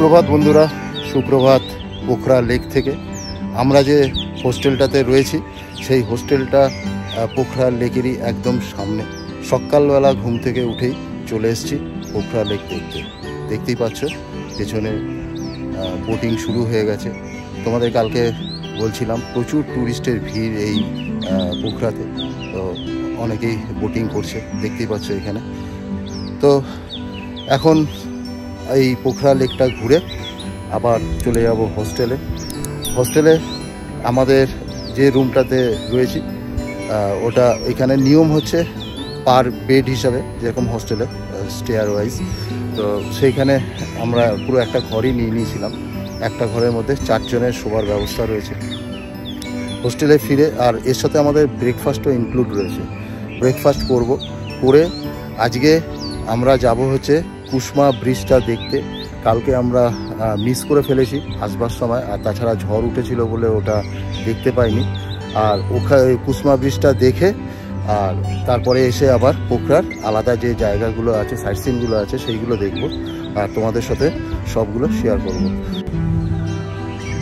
সুপ্রভাত বন্ধুরা, সুপ্রভাত পোখরা লেক থেকে। আমরা যে হোস্টেলটাতে রয়েছি সেই হোস্টেলটা পোখরা লেকেরই একদম সামনে। সকালবেলা ঘুম থেকে উঠেই চলে এসেছি পোখরা লেক দেখতেই পাচ্ছ পেছনে বোটিং শুরু হয়ে গেছে। তোমাদের কালকে বলছিলাম প্রচুর ট্যুরিস্টের ভিড় এই পোখরাতে, তো অনেকেই বোটিং করছে দেখতেই পাচ্ছ এখানে। তো এখন এই পোখরা লেকটা ঘুরে আবার চলে যাব হোস্টেলে। আমাদের যে রুমটাতে রয়েছি ওটা এখানে নিয়ম হচ্ছে পার বেড হিসাবে, যেরকম হোস্টেলে স্টেয়ার ওয়াইজ। তো সেইখানে আমরা পুরো একটা ঘরই নিয়েছিলাম। একটা ঘরের মধ্যে 4 জনের শোবার ব্যবস্থা রয়েছে হোস্টেলে ফিরে। আর এর সাথে আমাদের ব্রেকফাস্টও ইনক্লুড রয়েছে। ব্রেকফাস্ট করে আজকে আমরা যাব হচ্ছে কুসমা ব্রিজটা দেখতে। কালকে আমরা মিস করে ফেলেছি আসবার সময়, আর তাছাড়া ঝড় উঠেছিল বলে ওটা দেখতে পাইনি। আর ওখানে কুসমা ব্রিজটা দেখে আর তারপরে এসে আবার পোখরার আলাদা যে জায়গাগুলো আছে, সাইট সিনগুলো আছে, সেইগুলো দেখব আর তোমাদের সাথে সবগুলো শেয়ার করব।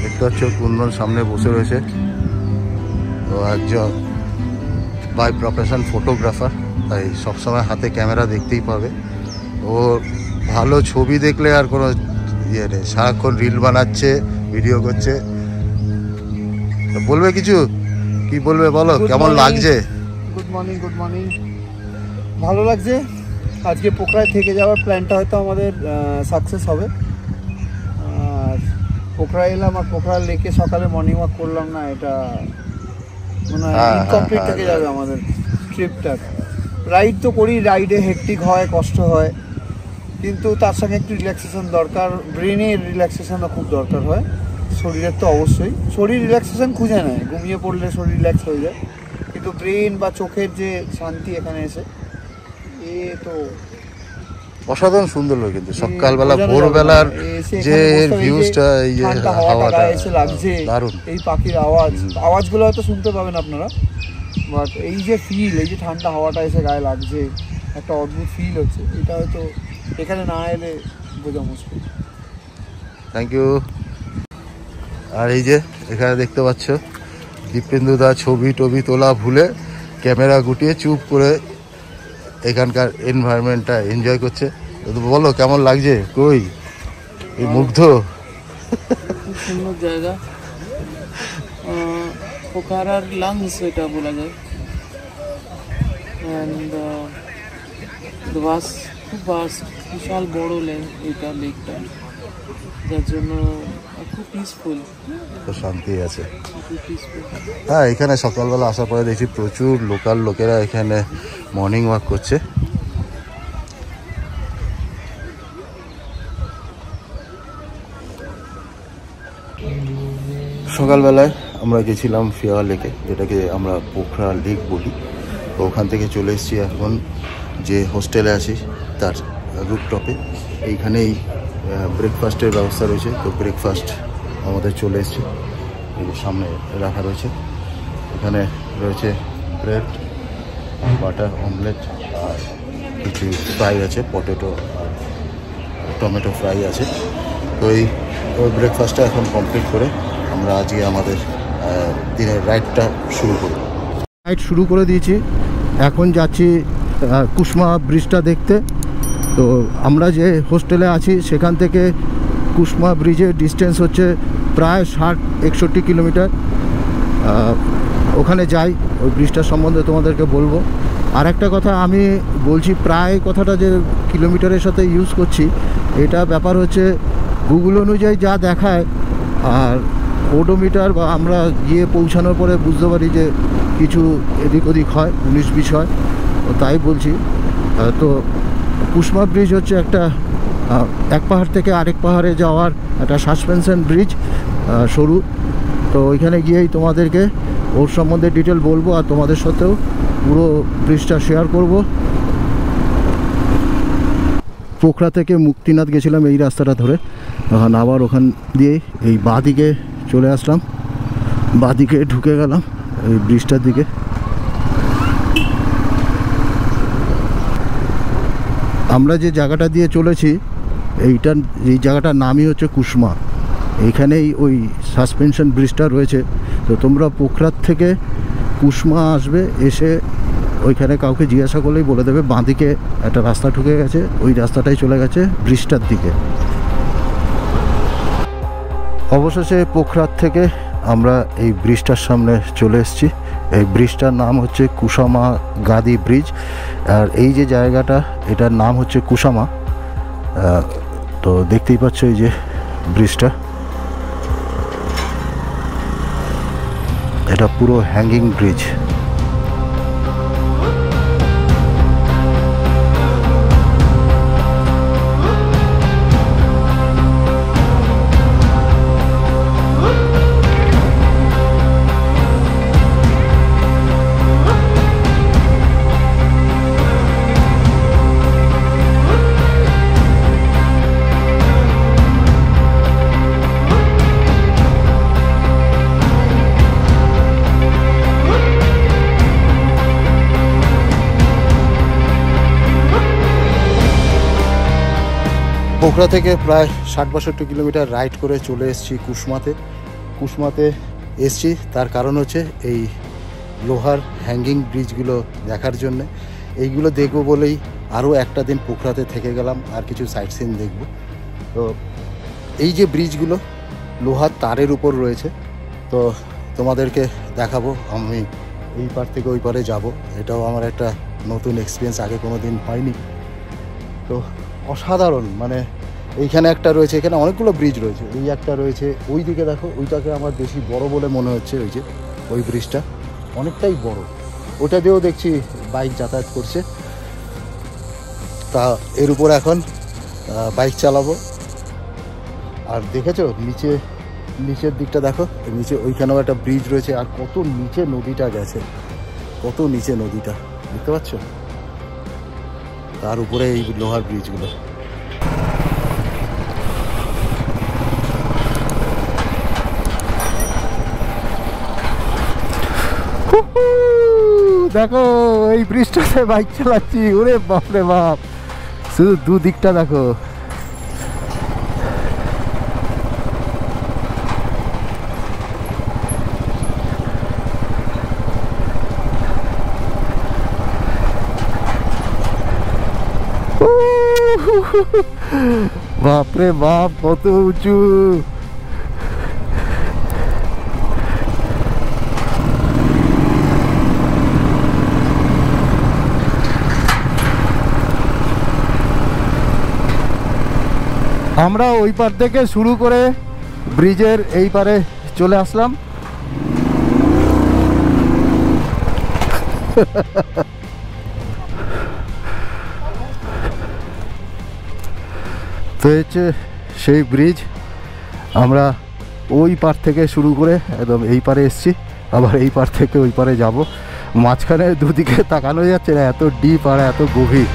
দেখতে পাচ্ছ কুন্দন সামনে বসে রয়েছে, ও একজন বাই প্রফেশন ফটোগ্রাফার, তাই সবসময় হাতে ক্যামেরা দেখতেই পাবে। ও ভালো ছবি দেখলে আর কোনো ইয়ে নেই, সারাক্ষণ রিল বানাচ্ছে, ভিডিও করছে। বলবে কিছু, কি বলবে বলো, কেমন লাগছে? Good morning. ভালো লাগছে। আজকে পোখরায় থেকে যাওয়ার প্ল্যানটা হয়তো আমাদের সাকসেস হবে। আর পোখরায় এলাম আর পোখরা লেকে সকালে মর্নিং ওয়াক করলাম না, এটা মানে ইনকমপ্লিট থেকে যাবে আমাদের ট্রিপটা। রাইড তো করি, রাইডে হেক্টিক হয়, কষ্ট হয়, কিন্তু তার সঙ্গে একটু রিল্যাক্সেশন দরকার। ব্রেনের রিল্যাক্সেশনও খুব দরকার হয়, শরীরের তো অবশ্যই। শরীর রিল্যাক্সেশন খুঁজে নেয়, ঘুমিয়ে পড়লে শরীর রিল্যাক্স হয়ে যায়, কিন্তু ব্রেন বা চোখের যে শান্তি এখানে এসে তো অসাধারণ সুন্দর লাগে। কিন্তু সকালবেলা ভোরবেলার যে ভিউজটা, এই যে হাওয়াটা এসে লাগছে, দারুণ। এই পাখির আওয়াজগুলো হয়তো শুনতে পাবেন আপনারা, বাট এই যে ফিল, এই যে ঠান্ডা হাওয়াটা এসে গায়ে লাগছে, একটা অদ্ভুত ফিল হচ্ছে, এটা হয়তো এখানে না এলে বোঝা মুশকিল। Thank you. আর এই যে এখানে দেখতে পাচ্ছ দীপেন্দুদা ছবি টবি তোলা ভুলে ক্যামেরা গুটিয়ে চুপ করে এখানকার এনভায়রনমেন্টটা এনজয় করছে। বলো কেমন লাগছে? কই এই মুগ্ধ, খুব সুন্দর জায়গা, পোখরার লাংস এটা বলা যায়। অ্যান্ড খুব ভাস্ট, বিশাল বড় এটা লেকটা, যার জন্য খুব পিসফুল, শান্তি আছে। হ্যাঁ, এখানে সকালবেলা আসার পরে দেখছি প্রচুর লোকাল লোকেরা এখানে মর্নিং ওয়াক করছে। সকালবেলায় আমরা গেছিলাম ফিয়া লেকে, যেটাকে আমরা পোখরা লেক বলি। তো ওখান থেকে চলে এসেছি এখন যে হোস্টেলে আছি তার রুফটপে। এইখানেই ব্রেকফাস্টের ব্যবস্থা রয়েছে। তো ব্রেকফাস্ট আমাদের চলে এসছে, এই সামনে রাখা রয়েছে। এখানে রয়েছে ব্রেড, বাটার অমলেট, আর কিছু ফ্রাই আছে, পটেটো আর টমেটো ফ্রাই আছে। তো এই ব্রেকফাস্টটা এখন কমপ্লিট করে আমরা আজকে আমাদের দিনের রাইডটা শুরু করে দিয়েছি। এখন যাচ্ছি কুসমা ব্রিজটা দেখতে। তো আমরা যে হোস্টেলে আছি সেখান থেকে কুসমা ব্রিজের ডিস্টেন্স হচ্ছে প্রায় 60-61 কিলোমিটার। ওখানে যাই, ওই ব্রিজটার সম্বন্ধে তোমাদেরকে বলবো। আর একটা কথা আমি বলছি, প্রায় কথাটা যে কিলোমিটারের সাথে ইউজ করছি, এটা ব্যাপার হচ্ছে গুগল অনুযায়ী যা দেখায়, আর ওডোমিটার বা আমরা গিয়ে পৌঁছানোর পরে বুঝতে পারি যে কিছু এদিক ওদিক হয়, 19-20 হয়। তাই বলছি। তো কুসমা ব্রিজ হচ্ছে একটা এক পাহাড় থেকে আরেক পাহাড়ে যাওয়ার একটা সাসপেনশন ব্রিজ, সরু। তো ওইখানে গিয়েই তোমাদেরকে ওর সম্বন্ধে ডিটেল বলবো, আর তোমাদের সাথেও পুরো ব্রিজটা শেয়ার করব। পোখরা থেকে মুক্তিনাথ গেছিলাম এই রাস্তাটা ধরে, এখন আবার ওখান দিয়েই এই বাঁদিকে চলে আসলাম, বাঁদিকে ঢুকে গেলাম এই ব্রিজটার দিকে। আমরা যে জায়গাটা দিয়ে চলেছি এই জায়গাটার নামই হচ্ছে কুসমা। এইখানেই ওই সাসপেনশন ব্রিজটা রয়েছে। তো তোমরা পোখরার থেকে কুসমা আসবে, এসে ওইখানে কাউকে জিজ্ঞাসা করলেই বলে দেবে বাঁদিকে একটা রাস্তা ঢুকে গেছে, ওই রাস্তাটাই চলে গেছে ব্রিজটার দিকে। অবশেষে পোখরার থেকে আমরা এই ব্রিজটার সামনে চলে এসেছি। এই ব্রিজটার নাম হচ্ছে কুসামা গাদি ব্রিজ। আর এই যে জায়গাটা, এটার নাম হচ্ছে কুসামা। তো দেখতেই পাচ্ছ এই যে ব্রিজটা, এটা পুরো হ্যাঙ্গিং ব্রিজ। পোখরা থেকে প্রায় 60-62 কিলোমিটার রাইড করে চলে এসেছি কুসমাতে এসছি। তার কারণ হচ্ছে এই লোহার হ্যাঙ্গিং ব্রিজগুলো দেখার জন্যে। এইগুলো দেখবো বলেই আরও একটা দিন পোখরাতে থেকে গেলাম, আর কিছু সাইট সিন দেখব। তো এই যে ব্রিজগুলো লোহার তারের উপর রয়েছে, তো তোমাদেরকে দেখাবো। আমি এই পার থেকে ওই পারে যাব, এটাও আমার একটা নতুন এক্সপিরিয়েন্স, আগে কোনো দিন হয়নি। তো অসাধারণ, মানে এইখানে একটা রয়েছে, এখানে অনেকগুলো ব্রিজ রয়েছে। এই একটা রয়েছে, ওই দিকে দেখো, ওইটাকে আমার বেশি বড় বলে মনে হচ্ছে। ওই যে ওই ব্রিজটা অনেকটাই বড়, ওটা দিয়েও দেখছি বাইক যাতায়াত করছে। তা এর উপর এখন বাইক চালাবো। আর দেখেছো নিচের দিকটা দেখো, নিচে ওইখানেও একটা ব্রিজ রয়েছে। আর কত নিচে নদীটা গেছে, কত নিচে নদীটা দেখতে পাচ্ছ, তার উপরে এই লোহার ব্রিজগুলো। দেখো এই ব্রিজটাতে বাইক চালাচ্ছি, ওরে বাপরে বাপ, শুধু দুদিকটা দেখো। বাপরে বাপ, কত উঁচু। আমরা ওই পার থেকে শুরু করে ব্রিজের এই পারে চলে আসলাম। তো হচ্ছে সেই ব্রিজ, আমরা ওই পার থেকে শুরু করে একদম এই পারে এসছি, আবার এই পার থেকে ওই পারে যাব। মাঝখানে দুদিকে তাকানো যাচ্ছে না, এত ডিপ আর এত গভীর।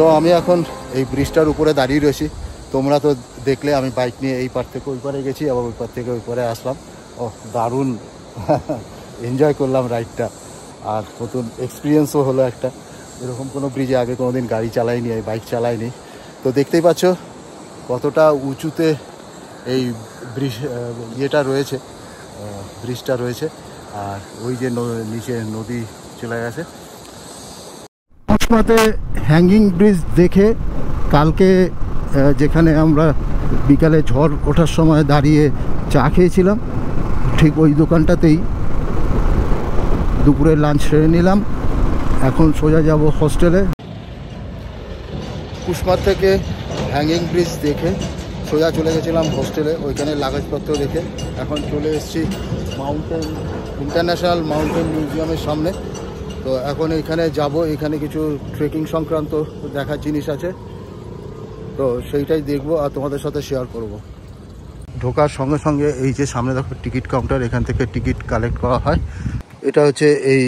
তো আমি এখন এই ব্রিজটার উপরে দাঁড়িয়ে রয়েছি। তোমরা তো দেখলে আমি বাইক নিয়ে এই পার থেকে ওই পারে গেছি, আবার ওই পার থেকে ওই পারে আসলাম। ও দারুণ এনজয় করলাম রাইডটা, আর নতুন এক্সপিরিয়েন্সও হলো একটা। এরকম কোনো ব্রিজে আগে কোনো দিন গাড়ি চালাইনি, এই বাইক চালাইনি। তো দেখতেই পাচ্ছ কতটা উঁচুতে এই ইয়েটা রয়েছে, ব্রিজটা রয়েছে। আর ওই যে নিচে নদী চলে গেছে। কুসমাতে হ্যাঙ্গিং ব্রিজ দেখে কালকে যেখানে আমরা বিকালে ঝড় ওঠার সময় দাঁড়িয়ে চা খেয়েছিলাম, ঠিক ওই দোকানটাতেই দুপুরে লাঞ্চ সেরে নিলাম, এখন সোজা যাব হোস্টেলে। কুশমার থেকে হ্যাঙ্গিং ব্রিজ দেখে সোজা চলে গেছিলাম হোস্টেলে, ওইখানে লাগেজপত্র রেখে এখন চলে এসেছি ইন্টারন্যাশনাল মাউন্টেন মিউজিয়ামের সামনে। তো এখন এখানে যাব, এখানে কিছু ট্রেকিং সংক্রান্ত দেখার জিনিস আছে, তো সেইটাই দেখবো আর তোমাদের সাথে শেয়ার করব। ঢোকার সঙ্গে সঙ্গে এই যে সামনে দেখো টিকিট কাউন্টার, এখান থেকে টিকিট কালেক্ট করা হয়। এটা হচ্ছে এই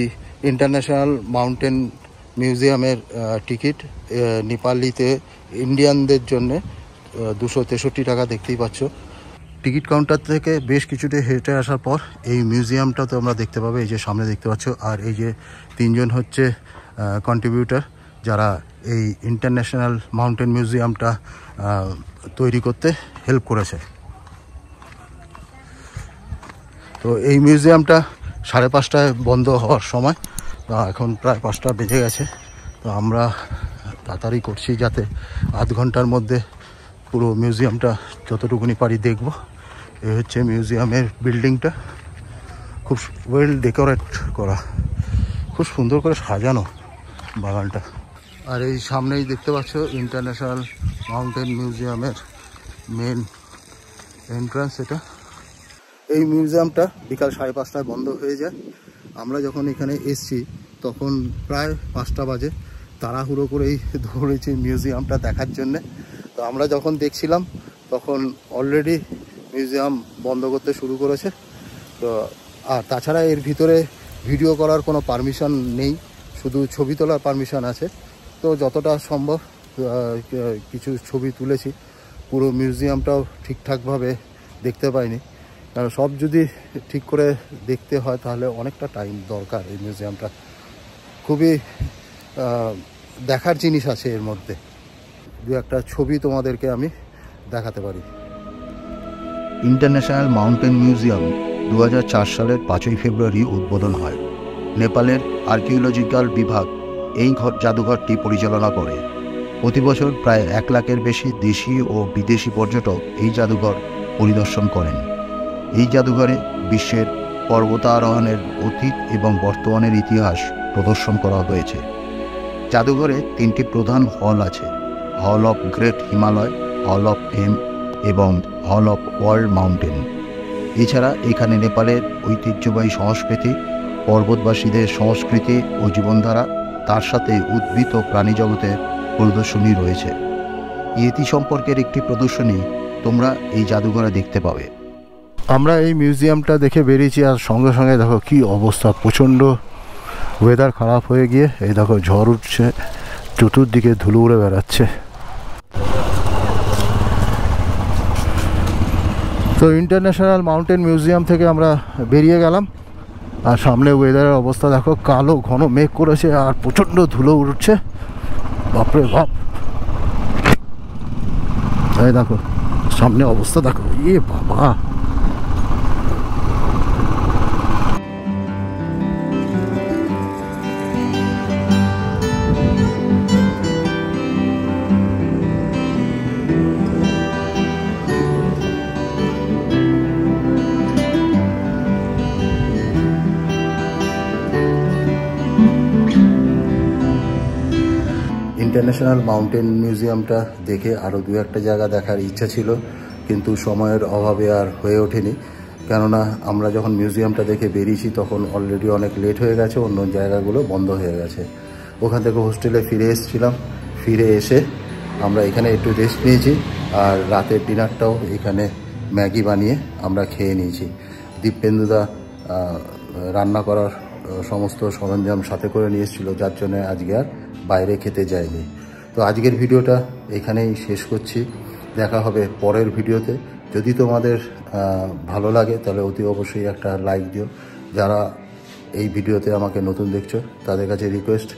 ইন্টারন্যাশনাল মাউন্টেন মিউজিয়ামের টিকিট। নেপালিতে ইন্ডিয়ানদের জন্যে 263 টাকা, দেখতেই পাচ্ছ। টিকিট কাউন্টার থেকে বেশ কিছুটা হেঁটে আসার পর এই মিউজিয়ামটা তো আমরা দেখতে পাবো, এই যে সামনে দেখতে পাচ্ছ। আর এই যে 3 জন হচ্ছে কন্ট্রিবিউটার, যারা এই ইন্টারন্যাশনাল মাউন্টেন মিউজিয়ামটা তৈরি করতে হেল্প করেছে। তো এই মিউজিয়ামটা 5:30টায় বন্ধ হওয়ার সময়, এখন প্রায় 5টা বেজে গেছে। তো আমরা তাড়াতাড়ি করছি যাতে আধ ঘন্টার মধ্যে পুরো মিউজিয়ামটা যতটুকুনি পারি দেখব। এই হচ্ছে মিউজিয়ামের বিল্ডিংটা, খুব ওয়েল ডেকোরেট করা, খুব সুন্দর করে সাজানো বাগানটা। আর এই সামনেই দেখতে পাচ্ছ ইন্টারন্যাশনাল মাউন্টেন মিউজিয়ামের মেন এন্ট্রান্স। এটা এই মিউজিয়ামটা বিকাল 5:30টায় বন্ধ হয়ে যায়। আমরা যখন এখানে এসছি তখন প্রায় 5টা বাজে, তাড়াহুড়ো করেই ধরেছি মিউজিয়ামটা দেখার জন্যে। তো আমরা যখন দেখছিলাম তখন অলরেডি মিউজিয়াম বন্ধ করতে শুরু করেছে। তো আর তাছাড়া এর ভিতরে ভিডিও করার কোনো পারমিশন নেই, শুধু ছবি তোলার পারমিশন আছে। তো যতটা সম্ভব কিছু ছবি তুলেছি। পুরো মিউজিয়ামটাও ঠিকঠাকভাবে দেখতে পাইনি, কারণ সব যদি ঠিক করে দেখতে হয় তাহলে অনেকটা টাইম দরকার। এই মিউজিয়ামটা খুবই দেখার জিনিস আছে এর মধ্যে, 2-একটা ছবি তোমাদেরকে আমি দেখাতে পারি। ইন্টারন্যাশনাল মাউন্টেন মিউজিয়াম 2004 সালের 5ই ফেব্রুয়ারি উদ্বোধন হয়। নেপালের আর্কিওলজিক্যাল বিভাগ এই জাদুঘরটি পরিচালনা করে। প্রতি বছর প্রায় 1 লাখের বেশি দেশি ও বিদেশি পর্যটক এই জাদুঘর পরিদর্শন করেন। এই জাদুঘরে বিশ্বের পর্বতারোহণের অতীত এবং বর্তমানের ইতিহাস প্রদর্শন করা হয়েছে। জাদুঘরে 3টি প্রধান হল আছে: hall of great Himalaya, hall of fame এবং হল অফ ওয়ার্ল্ড মাউন্টেন। এছাড়া এখানে নেপালের ঐতিহ্যবাহী সংস্কৃতি, পর্বতবাসীদের সংস্কৃতি ও জীবনধারা, তার সাথে উদ্ভিদ ও প্রাণী জগতের প্রদর্শনী রয়েছে। ইয়েতি সম্পর্কের একটি প্রদর্শনী তোমরা এই জাদুঘরে দেখতে পাবে। আমরা এই মিউজিয়ামটা দেখে বেরিয়েছি, আর সঙ্গে সঙ্গে দেখো কি অবস্থা, প্রচণ্ড ওয়েদার খারাপ হয়ে গিয়ে এই দেখো ঝড় উঠছে, চতুর্দিকে ধুলো উড়ে বেড়াচ্ছে। তো ইন্টারন্যাশনাল মাউন্টেন মিউজিয়াম থেকে আমরা বেরিয়ে গেলাম, আর সামনে ওয়েদারের অবস্থা দেখো, কালো ঘন মেঘ করেছে আর প্রচণ্ড ধুলো উঠছে, বাপরে বাপ। এই দেখো সামনে অবস্থা দেখো, এ বাবা। ইন্টারন্যাশনাল মাউন্টেন মিউজিয়ামটা দেখে আরও 2-একটা জায়গা দেখার ইচ্ছা ছিল, কিন্তু সময়ের অভাবে আর হয়ে ওঠেনি। কেননা আমরা যখন মিউজিয়ামটা দেখে বেরিয়েছি তখন অলরেডি অনেক লেট হয়ে গেছে, অন্য জায়গাগুলো বন্ধ হয়ে গেছে। ওখান থেকে হোস্টেলে ফিরে এসেছিলাম, ফিরে এসে আমরা এখানে একটু রেস্ট নিয়েছি, আর রাতের ডিনারটাও এখানে ম্যাগি বানিয়ে আমরা খেয়ে নিয়েছি। দীপেন্দুদা রান্না করার সমস্ত সরঞ্জাম সাথে করে নিয়ে এসেছিলো, যার জন্য আজকে আর বাইরে খেতে যায়নি। তো আজকের ভিডিওটা এখানেই শেষ করছি, দেখা হবে পরের ভিডিওতে। যদি তোমাদের ভালো লাগে তাহলে অতি অবশ্যই একটা লাইক দিও। যারা এই ভিডিওতে আমাকে নতুন দেখছো তাদের কাছে রিকোয়েস্ট,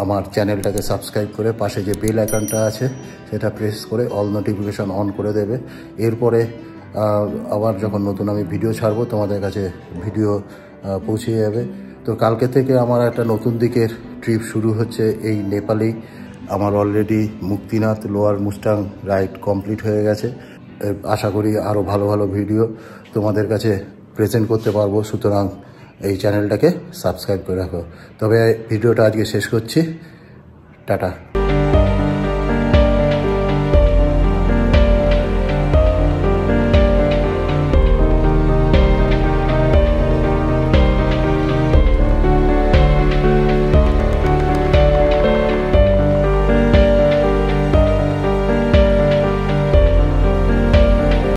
আমার চ্যানেলটাকে সাবস্ক্রাইব করে পাশে যে বেল আইকনটা আছে সেটা প্রেস করে অল নোটিফিকেশন অন করে দেবে। এরপরে আবার যখন নতুন আমি ভিডিও ছাড়বো তোমাদের কাছে ভিডিও পৌঁছে যাবে। তো কালকে থেকে আমার একটা নতুন দিকের ট্রিপ শুরু হচ্ছে এই নেপালেই। আমার already Muktinath lower Mustang ride complete হয়ে গেছে। আশা করি আরও ভালো ভালো ভিডিও তোমাদের কাছে প্রেজেন্ট করতে পারবো। সুতরাং এই চ্যানেলটাকে সাবস্ক্রাইব করে রাখো। তবে ভিডিওটা আজকে শেষ করছি। টাটা।